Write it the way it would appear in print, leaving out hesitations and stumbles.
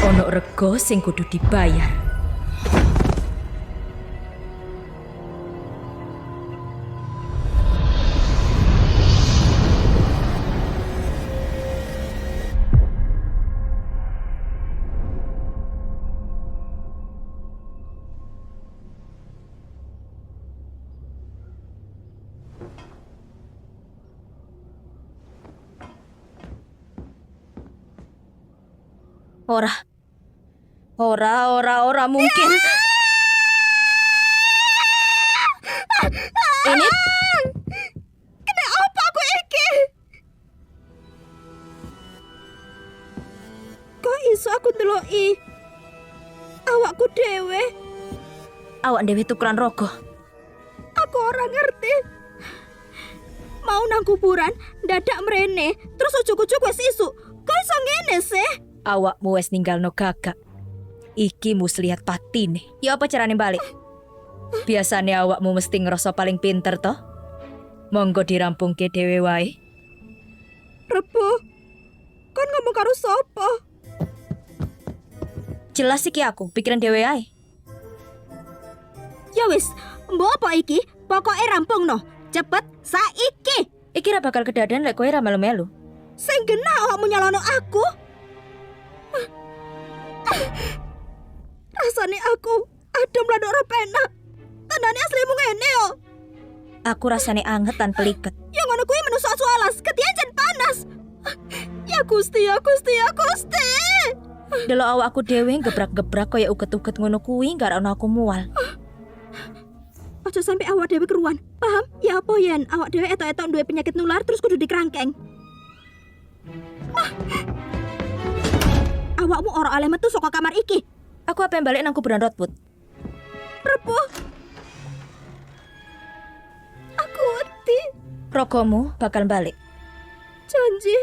Ono rego sing kudu dibayar. Ora mungkin. Ini Kena apa aku iki? Kok iso aku ndeloki awakku dhewe? awak dhewe tukeran rogo. Aku ora ngerti. Mau nang kuburan, dadak mrene, terus ujug-ujug wis isuk. Kok iso ngene sih? Awakmu wis ninggalno Gagak. Iki mus lihat patine. Ya apa carane balik? Biasane awakmu mesti ngerasa paling pinter toh. Monggo dirampungke dhewe wae. Rebo, kon ngomong karo sapa? Jelas iki aku, pikiran dhewe ae. Ya wis, mbok apa iki? Pokoke rampungno. Cepet saiki. Iki ra bakal kedadean lek kowe ra melu-melu. Sing genah awakmu nyalono aku. Rasane aku adem lan ora penak. Tandane aslimu ngene yo. Aku rasane anget tan peliket. Ya ngono kuwi menungso alas, ketian jan panas. Ya Gusti, ya Gusti, ya Gusti. Delok awakku dhewe gebrak-gebrak kaya uget-uget ngono kuwi gak ono aku mual. Ojo sampe awak dhewe keruan. Paham? Ya apa yen awak dhewe etok-etok duwe penyakit nular terus kudu dikerangkeng. Awakmu ora oleh metu saka kamar iki. Aku apa yang balik nang kuburan Rodwood. Rebo. Aku wedi. Rogomu bakal balik. Janji.